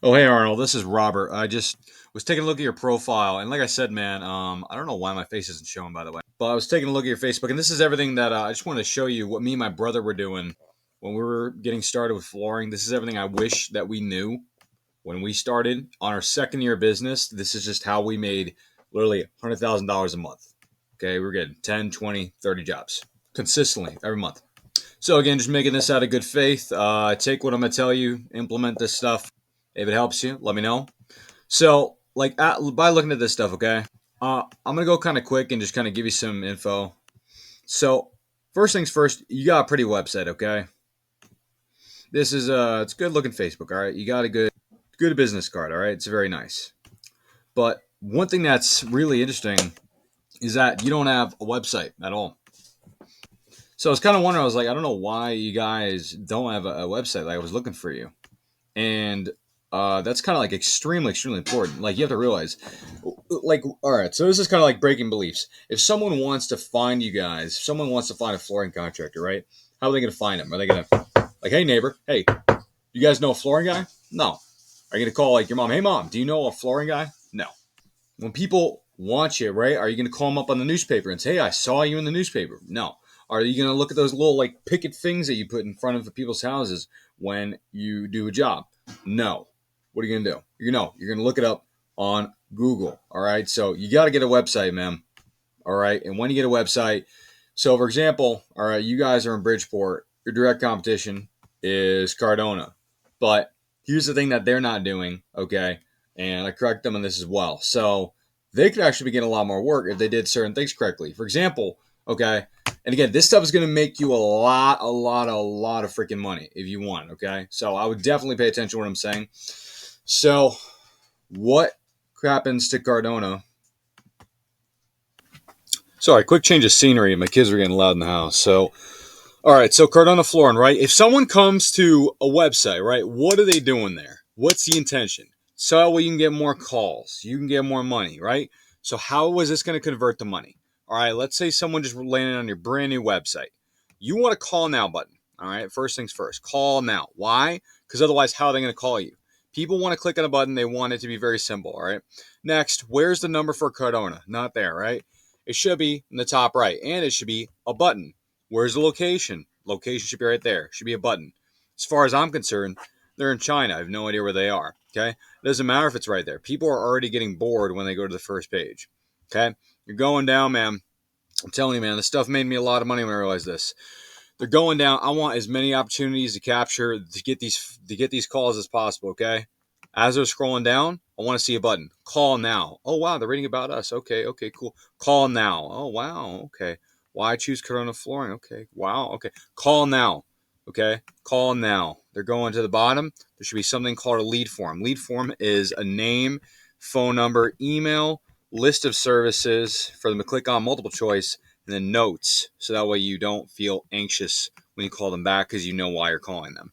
Oh, hey Arnold, this is Robert. I just was taking a look at your profile, and like I said, man, I don't know why my face isn't showing, by the way, but I was taking a look at your Facebook, and this is everything that I just wanted to show you what me and my brother were doing when we were getting started with flooring. This is everything I wish that we knew when we started on our second year of business. This is just how we made literally $100,000 a month. Okay, we're getting 10, 20, 30 jobs consistently every month. So again, just making this out of good faith. Take what I'm gonna tell you, implement this stuff. If it helps you, let me know. So, by looking at this stuff, okay, I'm gonna go kind of quick and just kind of give you some info. So, first things first, you got a pretty website, okay? This is it's good looking Facebook, all right. You got a good business card, all right. It's very nice. But one thing that's really interesting is that you don't have a website at all. So I was kind of wondering. I was like, I don't know why you guys don't have a website. Like I was looking for you, and that's kind of like extremely important. Like you have to realize, like, all right, so this is kind of like breaking beliefs. If someone wants to find you guys, if someone wants to find a flooring contractor, right? How are they going to find them? Are they going to like, hey neighbor, hey, you guys know a flooring guy? No. Are you going to call like your mom? Hey mom, do you know a flooring guy? No. When people want you, right? Are you going to call them up on the newspaper and say, hey, I saw you in the newspaper? No. Are you going to look at those little like picket things that you put in front of the people's houses when you do a job? No. What are you going to do? You're going to look it up on Google. All right. So you got to get a website, man. All right. And when you get a website, so for example, all right, you guys are in Bridgeport. Your direct competition is Cardona. But here's the thing that they're not doing. Okay. And I correct them on this as well. So they could actually be getting a lot more work if they did certain things correctly. For example, okay. And again, this stuff is going to make you a lot of freaking money if you want. Okay. So I would definitely pay attention to what I'm saying. So what happens to Cardona? Sorry, quick change of scenery. My kids are getting loud in the house. So, all right. So Cardona flooring, right? If someone comes to a website, right, what are they doing there? What's the intention? So that way you can get more calls. You can get more money, right? So how is this going to convert to money? All right. Let's say someone just landed on your brand new website. You want a call now button. All right. First things first. Call now. Why? Because otherwise, how are they going to call you? People want to click on a button. They want it to be very simple. All right. Next, where's the number for Cardona? Not there, right? It should be in the top right, and it should be a button. Where's the location? Location should be right there. Should be a button. As far as I'm concerned, they're in China. I have no idea where they are. Okay, it doesn't matter if it's right there. People are already getting bored when they go to the first page. Okay, you're going down, man. I'm telling you, man, this stuff made me a lot of money when I realized this. They're going down. I want as many opportunities to capture to get these calls as possible. Okay, as they're scrolling down, I want to see a button. Call now. Oh wow, they're reading about us. Okay, cool. Call now. Oh wow, okay. Why choose Corona Flooring? Okay, wow, okay. Call now. Okay, call now. They're going to the bottom. There should be something called a lead form. Lead form is a name, phone number, email, list of services for them to click on, multiple choice, and then notes. So that way you don't feel anxious when you call them back because you know why you're calling them.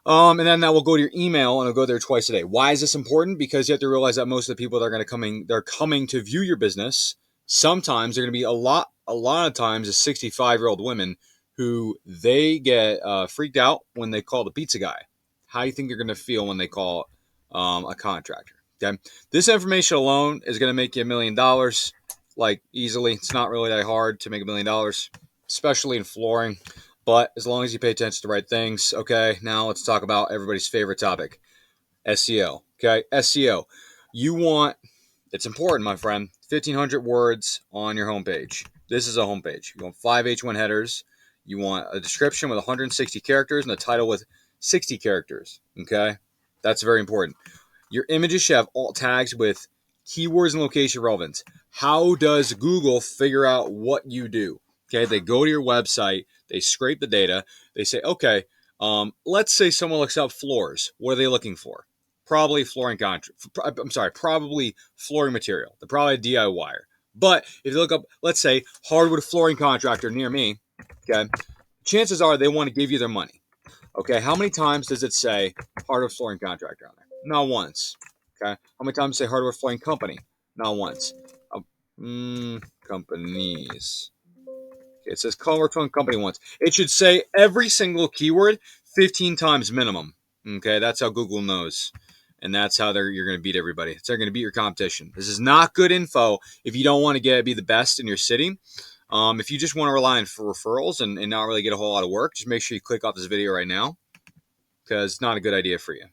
And then that will go to your email and it'll go there twice a day. Why is this important? Because you have to realize that most of the people that are they're coming to view your business. Sometimes they're going to be a lot of times is 65-year-old women who they get freaked out when they call the pizza guy. How do you think they're going to feel when they call a contractor? Okay. This information alone is going to make you $1 million, like easily. It's not really that hard to make $1 million, especially in flooring. But as long as you pay attention to the right things, okay, now let's talk about everybody's favorite topic, SEO. Okay, SEO. You want, it's important, my friend, 1,500 words on your homepage. This is a homepage. You want 5 H1 headers. You want a description with 160 characters and a title with 60 characters. Okay, that's very important. Your images should have alt tags with keywords and location relevance. How does Google figure out what you do? Okay, they go to your website, they scrape the data, they say, okay, let's say someone looks up floors. What are they looking for? Probably probably flooring material. They're probably a DIYer. But if you look up, let's say, hardwood flooring contractor near me, okay, chances are they want to give you their money. Okay, how many times does it say hardwood flooring contractor on there? Not once. Okay, how many times does it say hardwood flooring company? Not once. Companies. Okay, it says hardwood flooring company once. It should say every single keyword 15 times minimum. Okay, that's how Google knows. and that's how you're going to beat everybody. They're going to beat your competition. This is not good info if you don't want to be the best in your city. If you just want to rely on for referrals and not really get a whole lot of work, just make sure you click off this video right now, because it's not a good idea for you.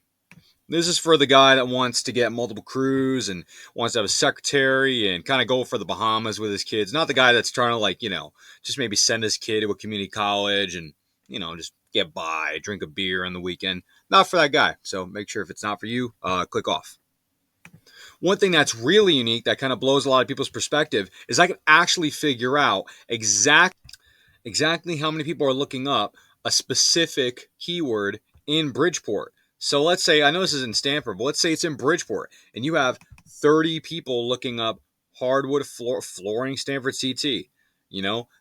This is for the guy that wants to get multiple crews and wants to have a secretary and kind of go for the Bahamas with his kids. Not the guy that's trying to, just maybe send his kid to a community college and, just get by, drink a beer on the weekend. Not for that guy. So make sure if it's not for you, click off. One thing that's really unique that kind of blows a lot of people's perspective is I can actually figure out exactly how many people are looking up a specific keyword in Bridgeport. So let's say, I know this is in Stanford, but let's say it's in Bridgeport, and you have 30 people looking up hardwood flooring Stanford CT.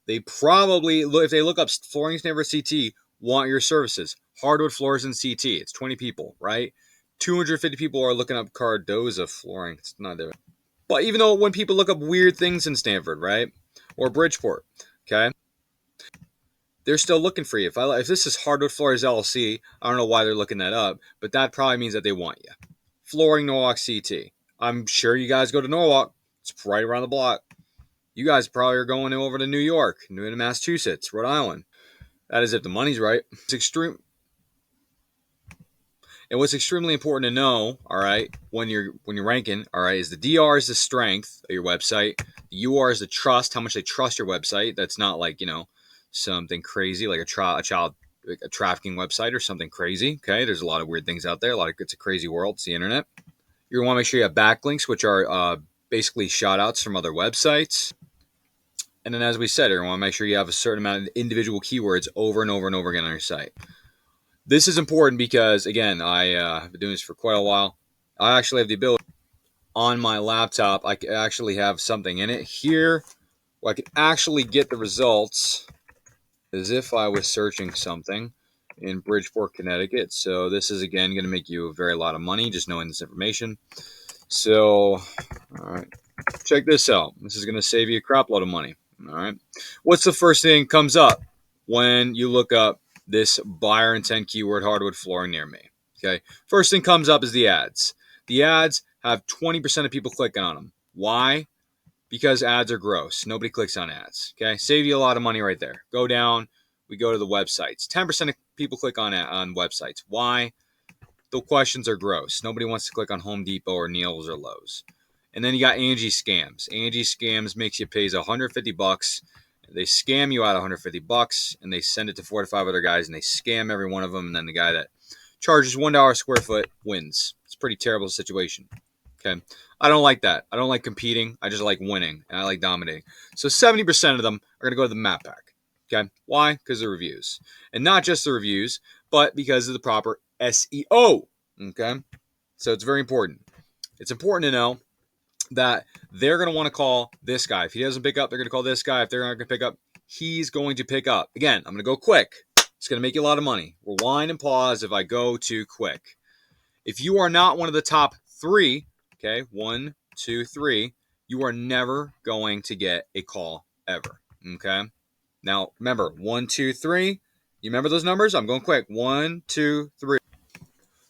They probably, if they look up flooring Stanford CT, want your services. Hardwood floors in CT. It's 20 people, right? 250 people are looking up Cardona flooring. It's not there. But even though when people look up weird things in Stanford, right? Or Bridgeport, okay? They're still looking for you. If this is Hardwood Floors LLC, I don't know why they're looking that up, but that probably means that they want you. Flooring Norwalk CT. I'm sure you guys go to Norwalk. It's right around the block. You guys probably are going over to New York, Massachusetts, Rhode Island. That is if the money's right. It's extreme. And what's extremely important to know, all right, when you're ranking, all right, is the DR is the strength of your website. The UR is the trust, how much they trust your website. That's not like, something crazy like a trafficking website or something crazy. Okay, there's a lot of weird things out there. It's a crazy world. It's the internet. You want to make sure you have backlinks, which are basically shout outs from other websites. And then, as we said, you want to make sure you have a certain amount of individual keywords over and over and over again on your site. This is important because, again, I've been doing this for quite a while. I actually have the ability on my laptop. I actually have something in it here where I can actually get the results as if I was searching something in Bridgeport, Connecticut. So this is, again, going to make you a very lot of money just knowing this information. So, all right, check this out. This is going to save you a crap load of money. All right. What's the first thing comes up when you look up this buyer intent keyword hardwood flooring near me? Okay. First thing comes up is the ads. The ads have 20% of people clicking on them. Why? Because ads are gross. Nobody clicks on ads. Okay. Save you a lot of money right there. Go down. We go to the websites. 10% of people click on websites. Why? The questions are gross. Nobody wants to click on Home Depot or Neil's or Lowe's. And then you got Angie Scams. Angie Scams makes you pays $150. They scam you out $150, and they send it to 4 to 5 other guys, and they scam every one of them. And then the guy that charges $1 a square foot wins. It's a pretty terrible situation. Okay, I don't like that. I don't like competing. I just like winning, and I like dominating. So 70% of them are going to go to the map pack. Okay, why? Because of the reviews, and not just the reviews, but because of the proper SEO. Okay, so it's very important. It's important to know that they're going to want to call this guy. If he doesn't pick up, they're going to call this guy. If they're not going to pick up, he's going to pick up. Again, I'm going to go quick. It's going to make you a lot of money. Rewind and pause if I go too quick. If you are not one of the top 3, okay, 1, 2, 3, you are never going to get a call ever. Okay. Now, remember, 1, 2, 3. You remember those numbers? I'm going quick. 1, 2, 3.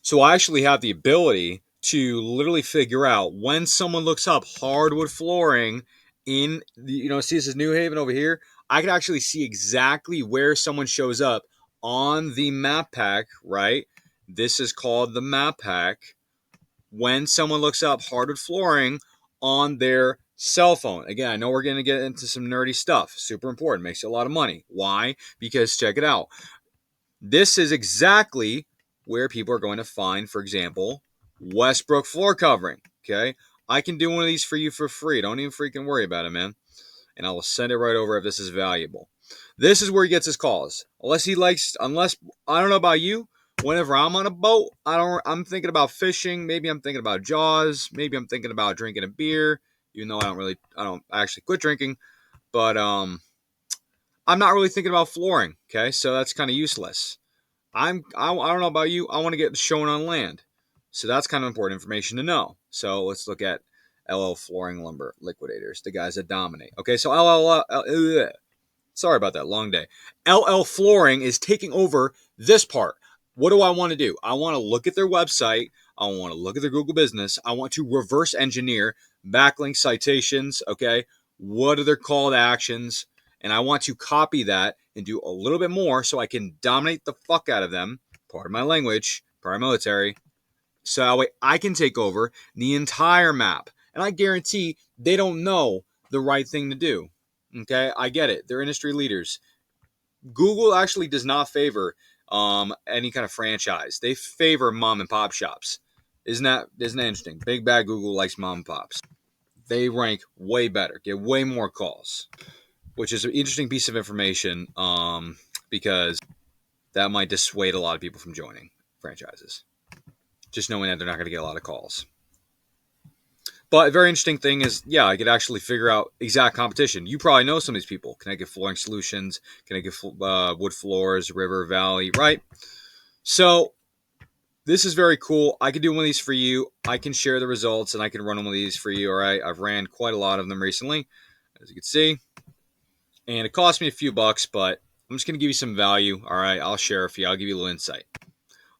So I actually have the ability to literally figure out when someone looks up hardwood flooring in the, see this is New Haven over here. I can actually see exactly where someone shows up on the map pack, right? This is called the map pack. When someone looks up hardwood flooring on their cell phone. Again, I know we're going to get into some nerdy stuff. Super important. Makes you a lot of money. Why? Because check it out. This is exactly where people are going to find, for example, Westbrook floor covering. Okay. I can do one of these for you for free. Don't even freaking worry about it, man. And I will send it right over if this is valuable. This is where he gets his calls. Unless I don't know about you. Whenever I'm on a boat, I'm thinking about fishing. Maybe I'm thinking about Jaws. Maybe I'm thinking about drinking a beer. Even though I don't actually quit drinking. But I'm not really thinking about flooring. Okay, so that's kind of useless. I don't know about you. I want to get shown on land. So that's kind of important information to know. So let's look at LL Flooring Lumber Liquidators, the guys that dominate. Okay, so sorry about that, long day. LL Flooring is taking over this part. What do I want to do? I want to look at their website. I want to look at their Google business. I want to reverse engineer backlink citations. Okay. What are their call to actions? And I want to copy that and do a little bit more so I can dominate the fuck out of them. Part of my language, part of military. So that way I can take over the entire map. And I guarantee they don't know the right thing to do. Okay. I get it. They're industry leaders. Google actually does not favor any kind of franchise. They favor mom and pop shops. Isn't that interesting? Big bad Google likes mom and pops. They rank way better, get way more calls, which is an interesting piece of information because that might dissuade a lot of people from joining franchises. Just knowing that they're not going to get a lot of calls. But a very interesting thing is, yeah, I could actually figure out exact competition. You probably know some of these people. Can I get Flooring Solutions? Can I get Wood Floors, River Valley, right? So this is very cool. I can do one of these for you. I can share the results, and I can run one of these for you, all right? I've ran quite a lot of them recently, as you can see. And it cost me a few bucks, but I'm just going to give you some value, all right? I'll share it for you. I'll give you a little insight.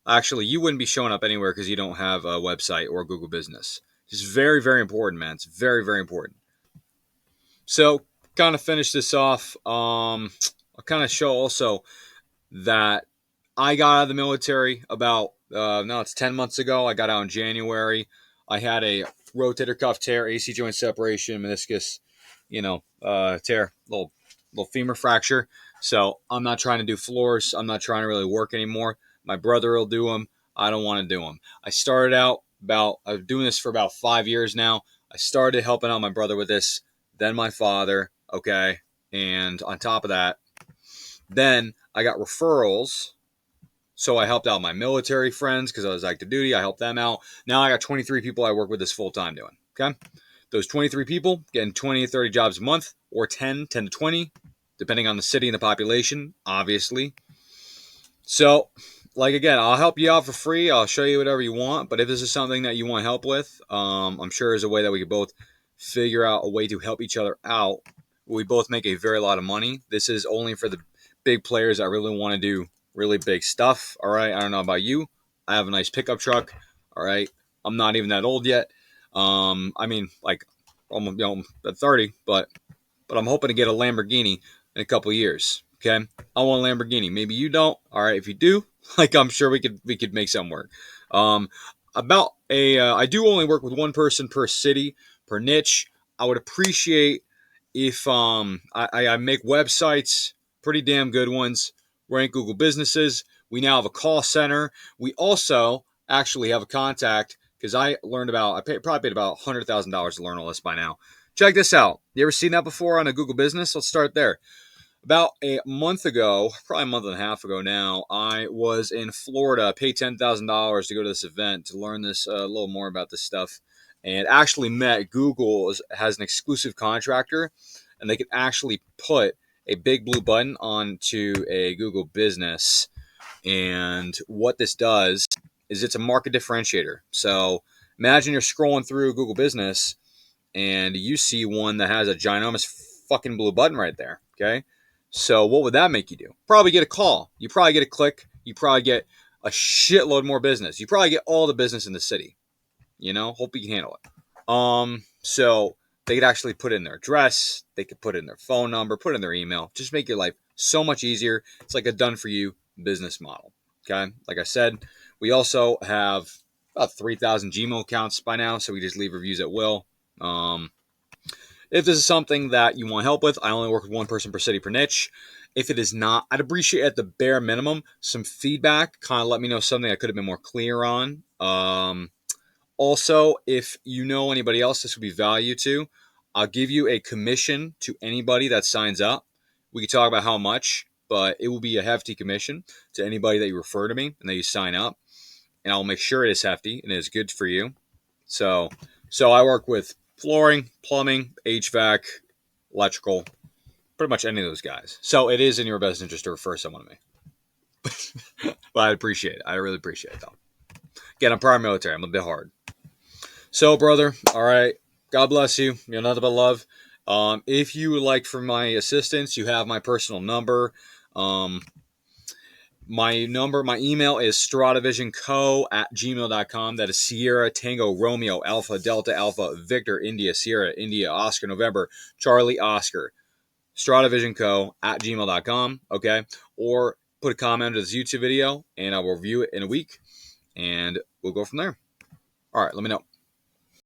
Actually, you wouldn't be showing up anywhere because you don't have a website or Google Business. It's very, very important, man. It's very, very important. So, kind of finish this off. I'll kind of show also that I got out of the military about, now it's 10 months ago. I got out in January. I had a rotator cuff tear, AC joint separation, meniscus, tear, little femur fracture. So, I'm not trying to do floors. I'm not trying to really work anymore. My brother will do them. I don't want to do them. I started out I've been doing this for about 5 years now. I started helping out my brother with this, then my father, okay? And on top of that, then I got referrals. So I helped out my military friends because I was active duty. I helped them out. Now I got 23 people I work with this full time doing, okay? Those 23 people getting 20 to 30 jobs a month, or 10 to 20, depending on the city and the population, obviously. So, like, again, I'll help you out for free. I'll show you whatever you want. But if this is something that you want help with, I'm sure there's a way that we could both figure out a way to help each other out. We both make a very lot of money. This is only for the big players that really want to do really big stuff. All right. I don't know about you. I have a nice pickup truck. All right. I'm not even that old yet. Like, I'm at 30, but I'm hoping to get a Lamborghini in a couple years. Okay, I want a Lamborghini. Maybe you don't. All right, if you do, I'm sure we could make something work. I do only work with one person per city, per niche. I would appreciate if I make websites, pretty damn good ones, rank Google businesses. We now have a call center. We also actually have a contact because I probably paid about $100,000 to learn all this by now. Check this out. You ever seen that before on a Google business? Let's start there. About a month ago, probably a month and a half ago now, I was in Florida, paid $10,000 to go to this event to learn this a little more about this stuff, and actually met Google has an exclusive contractor, and they can actually put a big blue button onto a Google business. And what this does is it's a market differentiator. So imagine you're scrolling through Google Business and you see one that has a ginormous fucking blue button right there, okay? So what would that make you do? Probably get a call. You probably get a click. You probably get a shitload more business. You probably get all the business in the city. Hope you can handle it. So they could actually put in their address. They could put in their phone number, put in their email. Just make your life so much easier. It's like a done-for-you business model. Okay? Like I said, we also have about 3,000 Gmail accounts by now, so we just leave reviews at will. If this is something that you want help with, I only work with one person per city per niche. If it is not, I'd appreciate at the bare minimum some feedback. Kind of let me know something I could have been more clear on. Also, if you know anybody else this would be value to, I'll give you a commission to anybody that signs up. We can talk about how much, but it will be a hefty commission to anybody that you refer to me and that you sign up. And I'll make sure it is hefty and it is good for you. So I work with flooring, plumbing, HVAC, electrical, pretty much any of those guys. So it is in your best interest to refer someone to me. But I appreciate it. I really appreciate it, though. Again, I'm prior military. I'm a bit hard. So, brother, all right. God bless you. You're nothing but love. If you would like for my assistance, you have my personal number. My email is stradavisionco@gmail.com. That is Sierra Tango Romeo Alpha Delta Alpha Victor India Sierra India Oscar November Charlie Oscar. stradavisionco@gmail.com. Okay. Or put a comment under this YouTube video and I will review it in a week and we'll go from there. All right. Let me know.